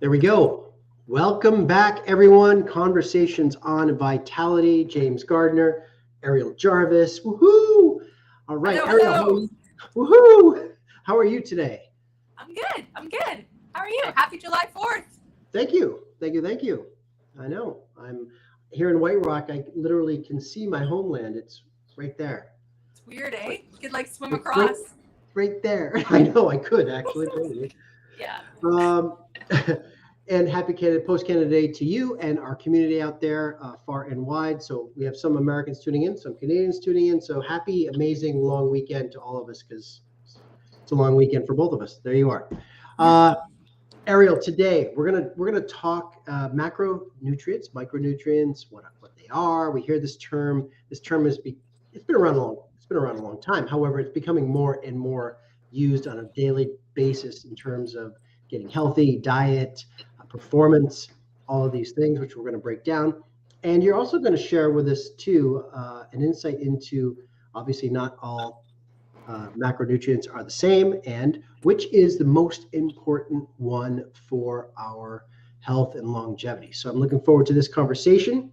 There we go. Welcome back, everyone. Conversations on Vitality. James Gardner, Ariel Jarvis. Woohoo! All right, Hello, Ariel, how are hello. you? Woohoo! How are you today? I'm good. I'm good. How are you? Happy July 4th. Thank you. Thank you. Thank you. I know. I'm here in White Rock. I literally can see my homeland. It's right there. It's weird, eh? You could like swim Right, right, across. right there. I know I could actually. Totally. Yeah. Um, and happy post-Canada Day to you and our community out there, far and wide. So we have some Americans tuning in, some Canadians tuning in. So happy, amazing long weekend to all of us, because it's a long weekend for both of us. There you are. Ariel, today we're gonna talk macronutrients, micronutrients, what they are. We hear this term. This term it's been around a long time. However, it's becoming more and more used on a daily basis in terms of getting healthy, diet, performance, all of these things, which we're going to break down. And you're also going to share with us too an insight into, obviously not all macronutrients are the same, and which is the most important one for our health and longevity. So I'm looking forward to this conversation.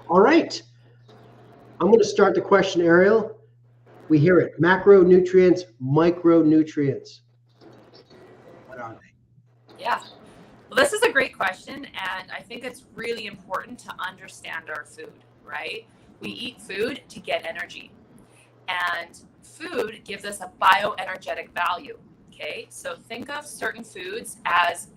All right. I'm going to start the question, Ariel. We hear it. Macronutrients, micronutrients. What are they? Yeah. Well, this is a great question. And I think it's really important to understand our food, right? We eat food to get energy. And food gives us a bioenergetic value. Okay. So think of certain foods as,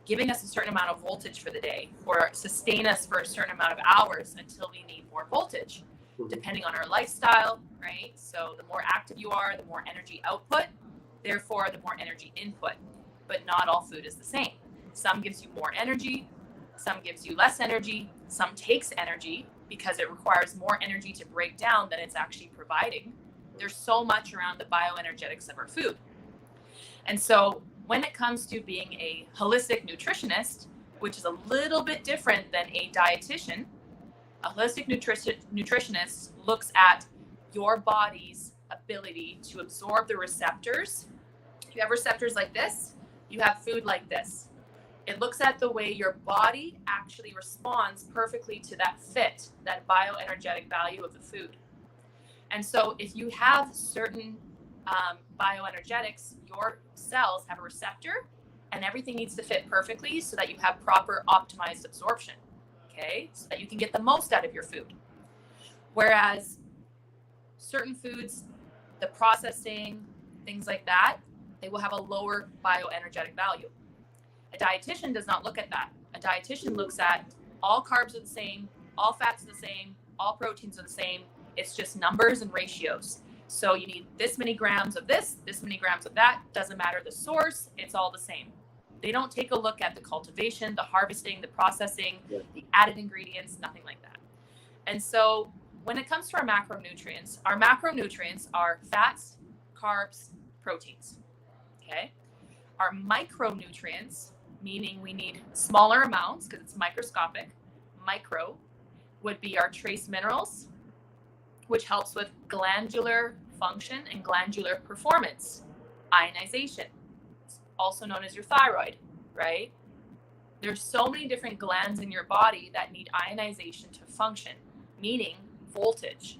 giving us a certain amount of voltage for the day, or sustain us for a certain amount of hours until we need more voltage, depending on our lifestyle, right? So the more active you are, the more energy output, therefore the more energy input. But not all food is the same. Some gives you more energy, some gives you less energy, some takes energy because it requires more energy to break down than it's actually providing. There's so much around the bioenergetics of our food. And so when it comes to being a holistic nutritionist, which is a little bit different than a dietitian, a holistic nutritionist looks at your body's ability to absorb the receptors. You have receptors like this, you have food like this. It looks at the way your body actually responds perfectly to that fit, that bioenergetic value of the food. And so if you have certain bioenergetics, your cells have a receptor and everything needs to fit perfectly so that you have proper optimized absorption, okay? So that you can get the most out of your food. Whereas certain foods, the processing, things like that, they will have a lower bioenergetic value. A dietitian does not look at that. A dietitian looks at all carbs are the same, all fats are the same, all proteins are the same. It's just numbers and ratios. So you need this many grams of this many grams of that. Doesn't matter the source, it's all the same. They don't take a look at the cultivation, the harvesting, the processing, the added ingredients, nothing like that. And so when it comes to our macronutrients are fats, carbs, proteins. Okay? Our micronutrients, meaning we need smaller amounts because it's microscopic, micro, would be our trace minerals, which helps with glandular function and glandular performance. Ionization, also known as your thyroid, right? There's so many different glands in your body that need ionization to function, meaning voltage.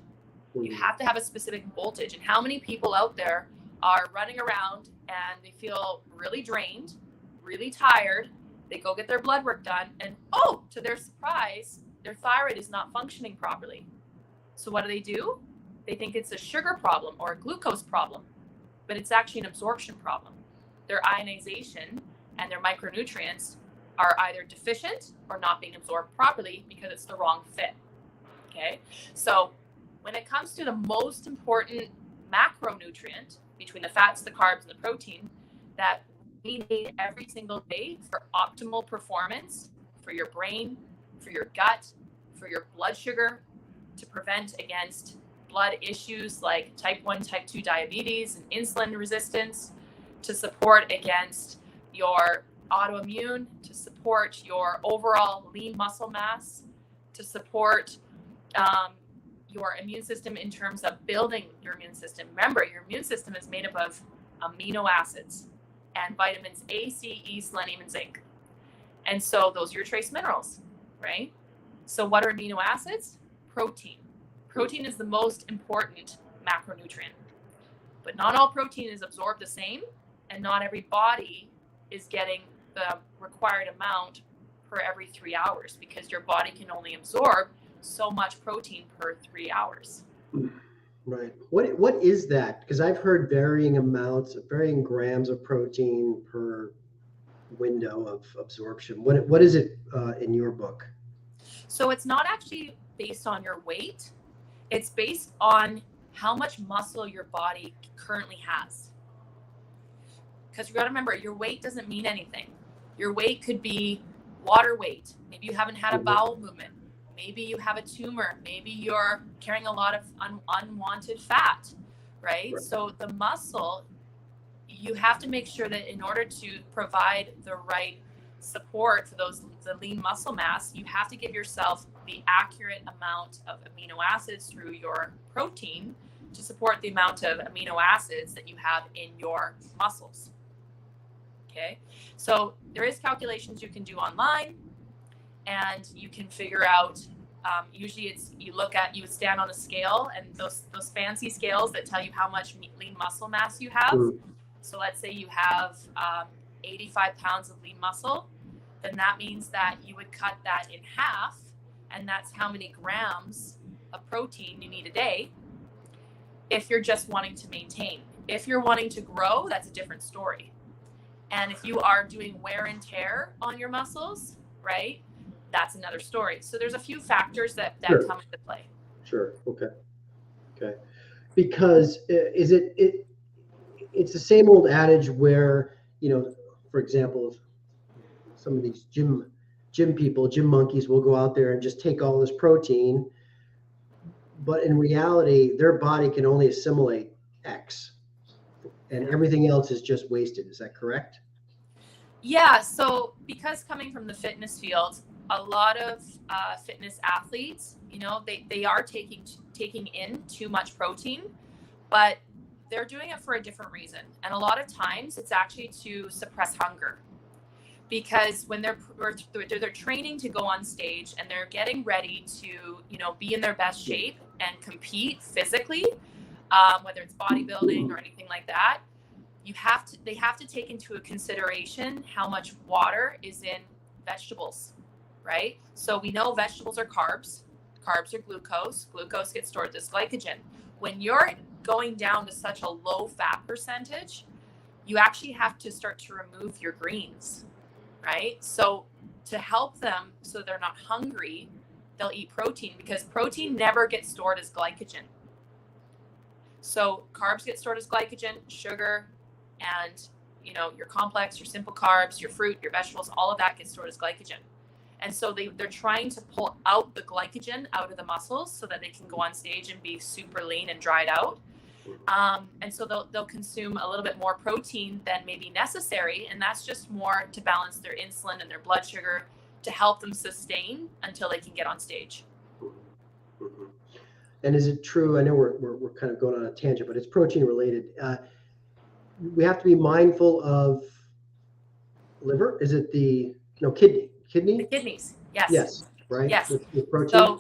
You have to have a specific voltage. And how many people out there are running around and they feel really drained, really tired, they go get their blood work done, and to their surprise, their thyroid is not functioning properly. So what do? They think it's a sugar problem or a glucose problem, but it's actually an absorption problem. Their ionization and their micronutrients are either deficient or not being absorbed properly because it's the wrong fit. Okay, so when it comes to the most important macronutrient between the fats, the carbs, and the protein that we need every single day for optimal performance, for your brain, for your gut, for your blood sugar, to prevent against blood issues like type 1, type 2 diabetes and insulin resistance, to support against your autoimmune, to support your overall lean muscle mass, to support your immune system in terms of building your immune system. Remember, your immune system is made up of amino acids. and vitamins A, C, E, selenium, and zinc. And so those are your trace minerals, right? So what are amino acids? Protein. Protein is the most important macronutrient. But not all protein is absorbed the same, and not every body is getting the required amount per every 3 hours, because your body can only absorb so much protein per 3 hours. Right. What is that? Because I've heard varying amounts, varying grams of protein per window of absorption. What is it in your book? So it's not actually based on your weight. It's based on how much muscle your body currently has. Because you got to remember, your weight doesn't mean anything. Your weight could be water weight. Maybe you haven't had a bowel movement. Maybe you have a tumor. Maybe you're carrying a lot of unwanted fat, right? So the muscle, you have to make sure that in order to provide the right support for the lean muscle mass, you have to give yourself the accurate amount of amino acids through your protein to support the amount of amino acids that you have in your muscles. Okay, so there is calculations you can do online, and you can figure out. Usually, you would stand on a scale, and those fancy scales that tell you how much lean muscle mass you have. So let's say you have 85 pounds of lean muscle, then that means that you would cut that in half, and that's how many grams of protein you need a day. If you're just wanting to maintain, if you're wanting to grow, that's a different story. And if you are doing wear and tear on your muscles, right, that's another story. So there's a few factors that come into play. Sure. Okay. Because it's the same old adage where, for example, some of these gym people, gym monkeys will go out there and just take all this protein, but in reality, their body can only assimilate X, and everything else is just wasted. Is that correct? Yeah. So because coming from the fitness field, a lot of fitness athletes, they are taking in too much protein, but they're doing it for a different reason. And a lot of times it's actually to suppress hunger, because when they're training to go on stage and they're getting ready to, be in their best shape and compete physically, whether it's bodybuilding or anything like that, they have to take into consideration how much water is in vegetables, right? So we know vegetables are carbs. Carbs are glucose. Glucose gets stored as glycogen. When you're going down to such a low fat percentage, you actually have to start to remove your greens, right? So to help them so they're not hungry, they'll eat protein, because protein never gets stored as glycogen. So carbs get stored as glycogen, sugar, and your complex, your simple carbs, your fruit, your vegetables, all of that gets stored as glycogen. And so they're trying to pull out the glycogen out of the muscles so that they can go on stage and be super lean and dried out. And so they'll consume a little bit more protein than maybe necessary, and that's just more to balance their insulin and their blood sugar to help them sustain until they can get on stage. And is it true? I know we're kind of going on a tangent, but it's protein related. We have to be mindful of liver. Is it kidney? The kidneys. Yes. Yes. Right. Yes. With protein.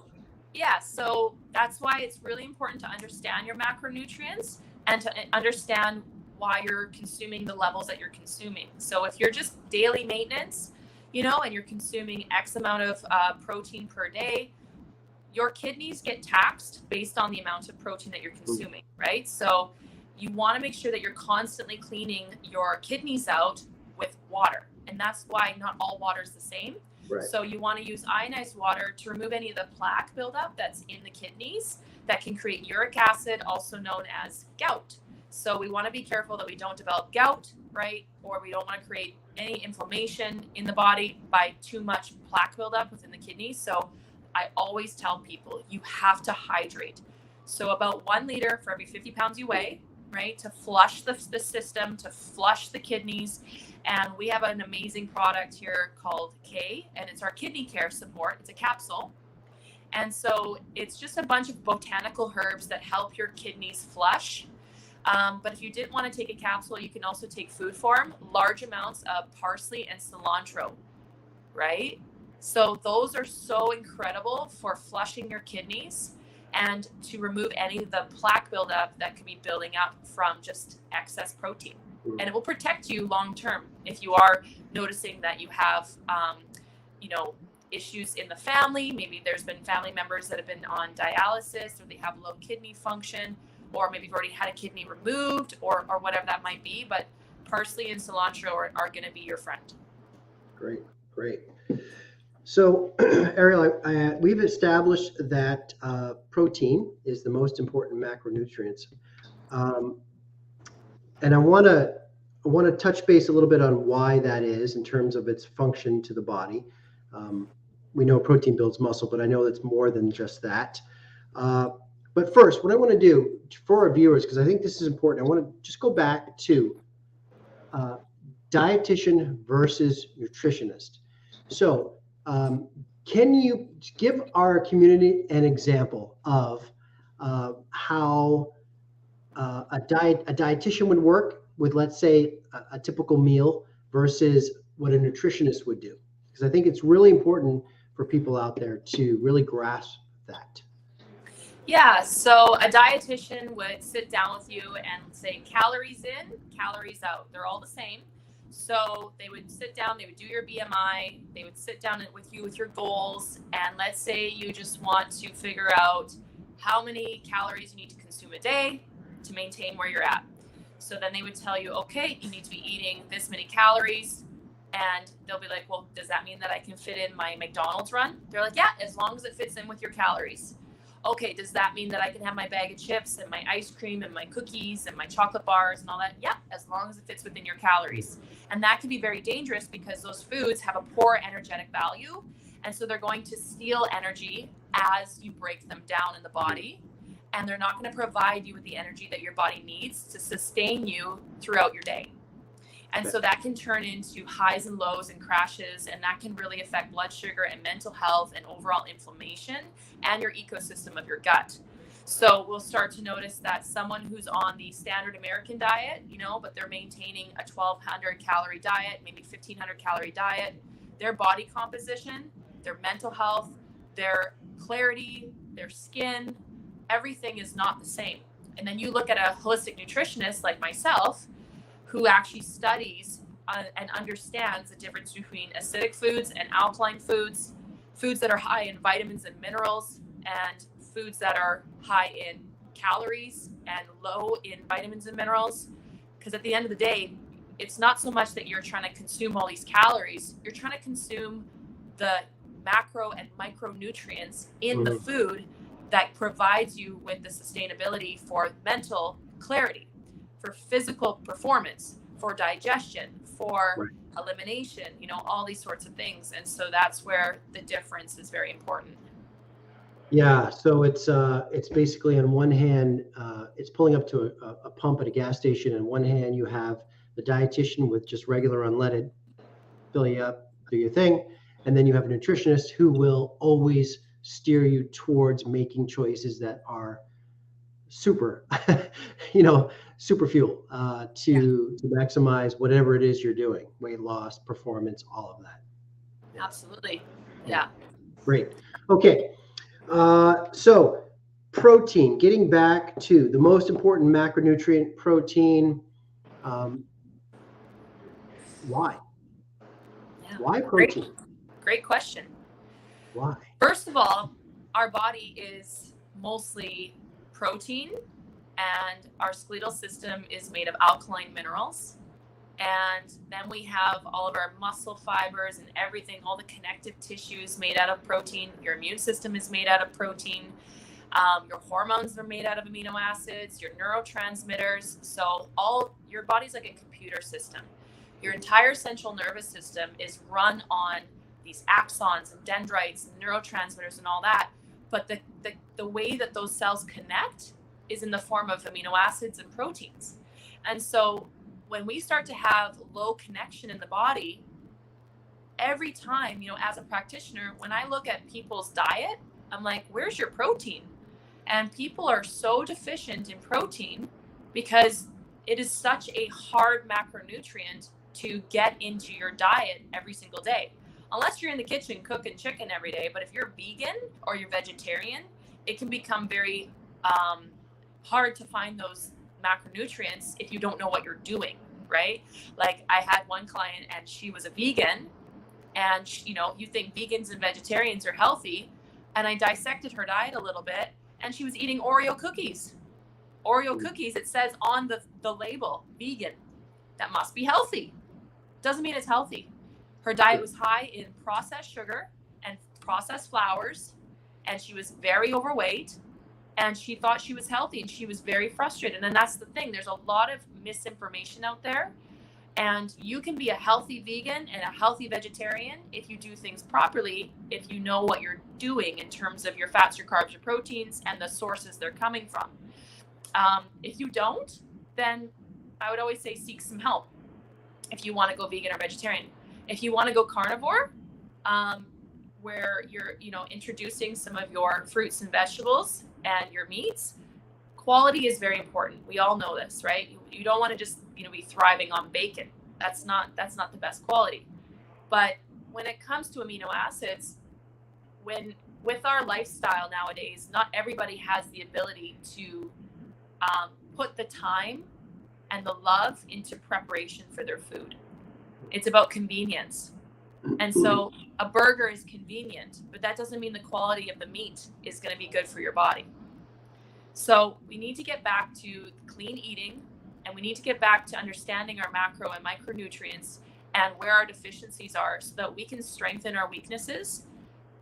So that's why it's really important to understand your macronutrients and to understand why you're consuming the levels that you're consuming. So if you're just daily maintenance, and you're consuming X amount of protein per day, your kidneys get taxed based on the amount of protein that you're consuming, right? So you want to make sure that you're constantly cleaning your kidneys out with water. And that's why not all water is the same. Right. So you want to use ionized water to remove any of the plaque buildup that's in the kidneys that can create uric acid, also known as gout. So we want to be careful that we don't develop gout, right? Or we don't want to create any inflammation in the body by too much plaque buildup within the kidneys. So I always tell people you have to hydrate. So about 1 liter for every 50 pounds you weigh, right? To flush the system, to flush the kidneys. And we have an amazing product here called K, and it's our kidney care support. It's a capsule. And so it's just a bunch of botanical herbs that help your kidneys flush. But if you didn't want to take a capsule, you can also take food form, large amounts of parsley and cilantro, right? So those are so incredible for flushing your kidneys and to remove any of the plaque buildup that could be building up from just excess protein. And it will protect you long term if you are noticing that you have, issues in the family. Maybe there's been family members that have been on dialysis, or they have low kidney function, or maybe you've already had a kidney removed, or whatever that might be. But parsley and cilantro are going to be your friend. Great. So, Ariel, we've established that protein is the most important macronutrients, and I want to touch base a little bit on why that is in terms of its function to the body. We know protein builds muscle, but I know it's more than just that. But first, what I want to do for our viewers, because I think this is important, I want to just go back to dietitian versus nutritionist. So, can you give our community an example of how a dietitian would work with, let's say, a typical meal versus what a nutritionist would do? Because I think it's really important for people out there to really grasp that. Yeah, so a dietitian would sit down with you and say calories in, calories out. They're all the same. So they would sit down, they would do your BMI, they would sit down with you with your goals. And let's say you just want to figure out how many calories you need to consume a day to maintain where you're at. So then they would tell you, okay, you need to be eating this many calories. And they'll be like, well, does that mean that I can fit in my McDonald's run? They're like, yeah, as long as it fits in with your calories. Okay, does that mean that I can have my bag of chips and my ice cream and my cookies and my chocolate bars and all that? Yeah, as long as it fits within your calories. And that can be very dangerous because those foods have a poor energetic value. And so they're going to steal energy as you break them down in the body. And they're not going to provide you with the energy that your body needs to sustain you throughout your day. And so that can turn into highs and lows and crashes, and that can really affect blood sugar and mental health and overall inflammation and your ecosystem of your gut. So we'll start to notice that someone who's on the standard American diet, but they're maintaining a 1,200 calorie diet, maybe 1,500 calorie diet, their body composition, their mental health, their clarity, their skin, everything is not the same. And then you look at a holistic nutritionist like myself, who actually studies and understands the difference between acidic foods and alkaline foods, foods that are high in vitamins and minerals, and foods that are high in calories and low in vitamins and minerals. Because at the end of the day, it's not so much that you're trying to consume all these calories, you're trying to consume the macro and micronutrients in the food that provides you with the sustainability for mental clarity, for physical performance, for digestion, for elimination, all these sorts of things. And so that's where the difference is very important. Yeah, so it's basically on one hand, it's pulling up to a pump at a gas station. On one hand, you have the dietitian with just regular unleaded, fill you up, do your thing. And then you have a nutritionist who will always steer you towards making choices that are super, super fuel to maximize whatever it is you're doing, weight loss, performance, all of that. Yeah. Absolutely. Yeah. Great. Okay. So protein, getting back to the most important macronutrient, protein. Why? Yeah. Why protein? Great question. Why? First of all, our body is mostly protein, and our skeletal system is made of alkaline minerals. And then we have all of our muscle fibers and everything, all the connective tissues made out of protein. Your immune system is made out of protein. Your hormones are made out of amino acids, your neurotransmitters. So your body's like a computer system. Your entire central nervous system is run on these axons and dendrites and neurotransmitters and all that. But the way that those cells connect is in the form of amino acids and proteins. And so when we start to have low connection in the body, every time, as a practitioner, when I look at people's diet, I'm like, where's your protein? And people are so deficient in protein because it is such a hard macronutrient to get into your diet every single day. Unless you're in the kitchen cooking chicken every day, but if you're vegan or you're vegetarian, it can become very hard to find those macronutrients if you don't know what you're doing, right? Like I had one client and she was a vegan, and she, you think vegans and vegetarians are healthy, and I dissected her diet a little bit, and she was eating Oreo cookies. It says on the label, vegan. That must be healthy. Doesn't mean it's healthy. Her diet was high in processed sugar and processed flours, and she was very overweight, and she thought she was healthy, and she was very frustrated. And that's the thing. There's a lot of misinformation out there, and you can be a healthy vegan and a healthy vegetarian if you do things properly, if you know what you're doing in terms of your fats, your carbs, your proteins, and the sources they're coming from. If you don't, then I would always say seek some help if you want to go vegan or vegetarian. If you want to go carnivore, where you're, introducing some of your fruits and vegetables and your meats, quality is very important. We all know this, right? You don't want to just, be thriving on bacon. That's not the best quality. But when it comes to amino acids, with our lifestyle nowadays, not everybody has the ability to put the time and the love into preparation for their food. It's about convenience. And so a burger is convenient, but that doesn't mean the quality of the meat is going to be good for your body. So we need to get back to clean eating, and we need to get back to understanding our macro and micronutrients and where our deficiencies are, so that we can strengthen our weaknesses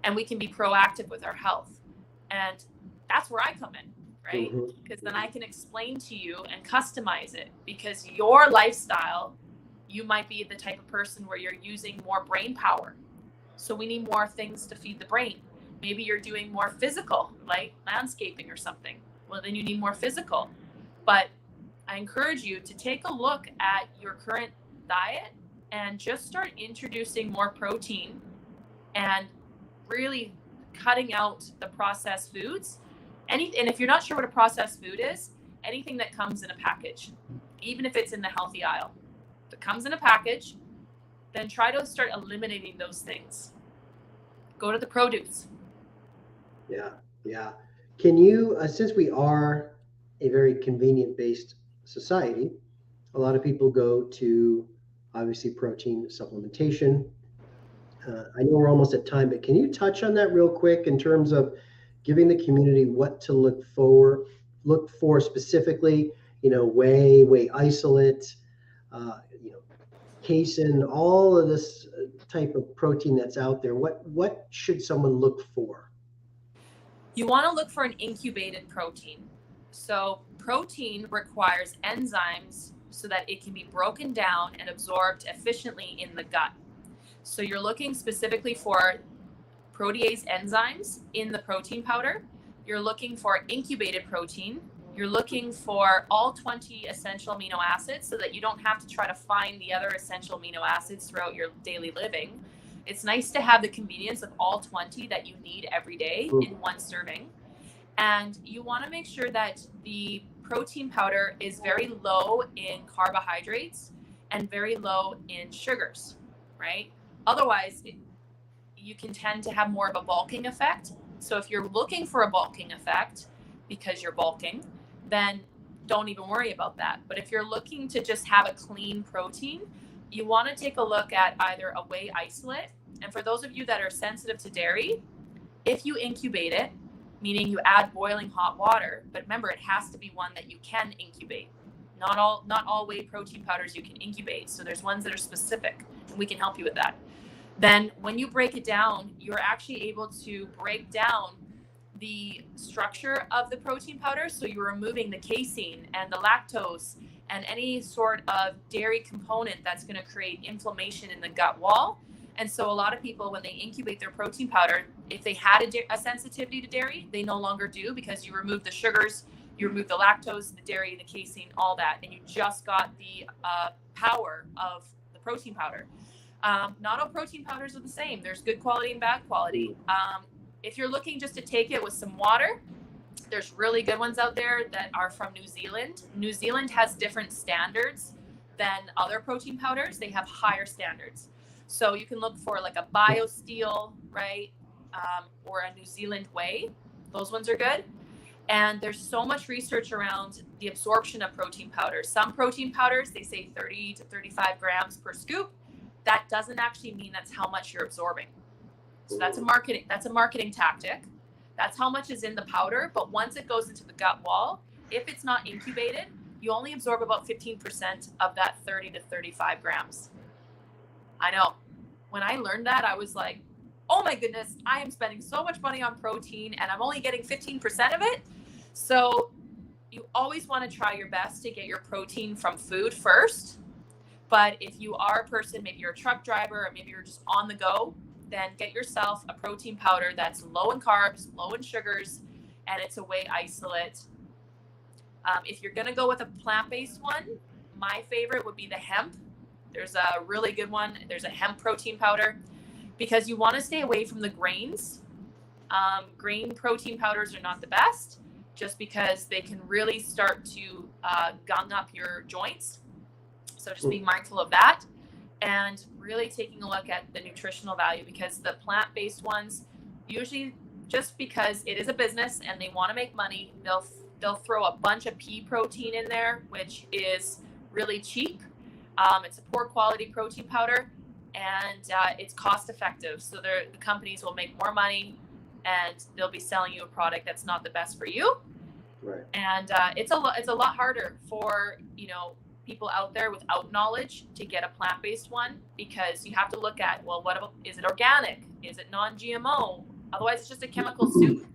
and we can be proactive with our health. And that's where I come in, right? Because then I can explain to you and customize it, because your lifestyle, you might be the type of person where you're using more brain power. So we need more things to feed the brain. Maybe you're doing more physical, like landscaping or something. Well, then you need more physical. But I encourage you to take a look at your current diet and just start introducing more protein and really cutting out the processed foods. And if you're not sure what a processed food is, anything that comes in a package, even if it's in the healthy aisle, if it comes in a package, then try to start eliminating those things. Go to the produce. Yeah. Can you, since we are a very convenient-based society, a lot of people go to, obviously, protein supplementation. I know we're almost at time, but can you touch on that real quick in terms of giving the community what to look for specifically, whey isolate, casein, all of this type of protein that's out there. What should someone look for? You want to look for an incubated protein. So protein requires enzymes so that it can be broken down and absorbed efficiently in the gut. So you're looking specifically for protease enzymes in the protein powder. You're looking for incubated protein. You're looking for all 20 essential amino acids so that you don't have to try to find the other essential amino acids throughout your daily living. It's nice to have the convenience of all 20 that you need every day in one serving. And you want to make sure that the protein powder is very low in carbohydrates and very low in sugars, right? Otherwise, you can tend to have more of a bulking effect. So if you're looking for a bulking effect because you're bulking, then don't even worry about that. But if you're looking to just have a clean protein, you want to take a look at either a whey isolate. And for those of you that are sensitive to dairy, if you incubate it, meaning you add boiling hot water, but remember, it has to be one that you can incubate. Not all whey protein powders you can incubate. So there's ones that are specific, and we can help you with that. Then when you break it down, you're actually able to break down the structure of the protein powder. So you're removing the casein and the lactose and any sort of dairy component that's going to create inflammation in the gut wall. And so a lot of people, when they incubate their protein powder, if they had a sensitivity to dairy, they no longer do, because you remove the sugars, you remove the lactose, the dairy, the casein, all that, and you just got the power of the protein powder. Not all protein powders are the same. There's good quality and bad quality. If you're looking just to take it with some water, There's really good ones out there that are from New Zealand. New Zealand has different standards than other protein powders. They have higher standards. So you can look for like a BioSteel, right? Or a New Zealand Whey. Those ones are good. And there's so much research around the absorption of protein powders. Some protein powders, they say 30 to 35 grams per scoop. That doesn't actually mean that's how much you're absorbing. So that's a marketing tactic. That's how much is in the powder. But once it goes into the gut wall, if it's not incubated, you only absorb about 15% of that 30 to 35 grams. I know. When I learned that, I was like, oh my goodness, I am spending so much money on protein and I'm only getting 15% of it. So you always want to try your best to get your protein from food first. But if you are a person, maybe you're a truck driver or maybe you're just on the go, then get yourself a protein powder that's low in carbs, low in sugars, and it's a whey isolate. If you're going to go with a plant-based one, my favorite would be the hemp. There's a really good one. There's a hemp protein powder because you want to stay away from the grains. Grain protein powders are not the best just because they can really start to gung up your joints. So just being mindful of that and really taking a look at the nutritional value, because the plant-based ones, usually just because it is a business and they want to make money, they'll throw a bunch of pea protein in there, which is really cheap. It's a poor quality protein powder and it's cost effective. So the companies will make more money and they'll be selling you a product that's not the best for you. Right. And it's a lot harder for, people out there without knowledge to get a plant-based one, because you have to look at, well, is it organic? Is it non-GMO? Otherwise it's just a chemical soup.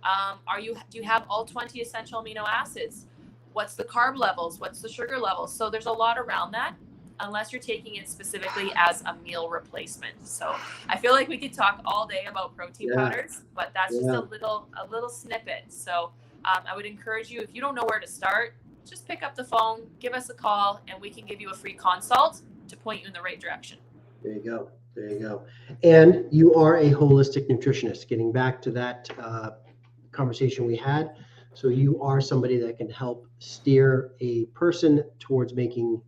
Do you have all 20 essential amino acids? What's the carb levels? What's the sugar levels? So there's a lot around that, unless you're taking it specifically as a meal replacement. So I feel like we could talk all day about protein powders, but that's just a little snippet. So I would encourage you, if you don't know where to start, just pick up the phone, give us a call, and we can give you a free consult to point you in the right direction. There you go. There you go. And you are a holistic nutritionist, getting back to that conversation we had. So you are somebody that can help steer a person towards making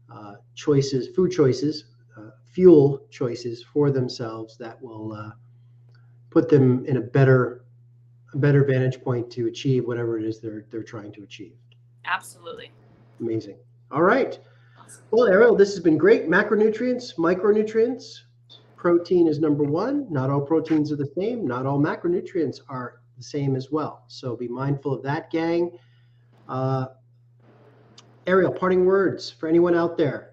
food choices, fuel choices for themselves that will put them in a better vantage point to achieve whatever it is they're trying to achieve. Absolutely. Amazing. All right. Well, Ariel, this has been great. Macronutrients, micronutrients. Protein is number one. Not all proteins are the same. Not all macronutrients are the same as well. So be mindful of that, gang. Ariel, parting words for anyone out there.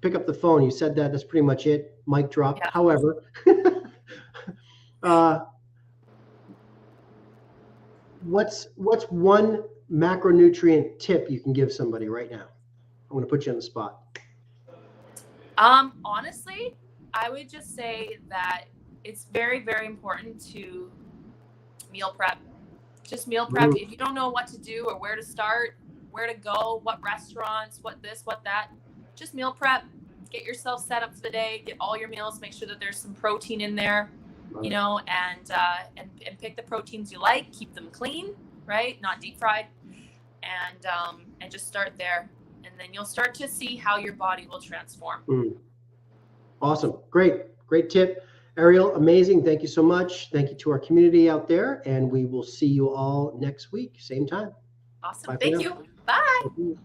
Pick up the phone. You said that. That's pretty much it. Mic drop. Yeah. However, what's one macronutrient tip you can give somebody right now? I'm going to put you on the spot. Honestly, I would just say that it's very, very important to meal prep. Just meal prep. If you don't know what to do or where to start, where to go, what restaurants, what this, what that, just meal prep. Get yourself set up for the day. Get all your meals. Make sure that there's some protein in there, and pick the proteins you like. Keep them clean, right? Not deep fried, and just start there. And then you'll start to see how your body will transform. Awesome. Great tip. Ariel, amazing. Thank you so much. Thank you to our community out there. And we will see you all next week, same time. Awesome. Thank you. Bye.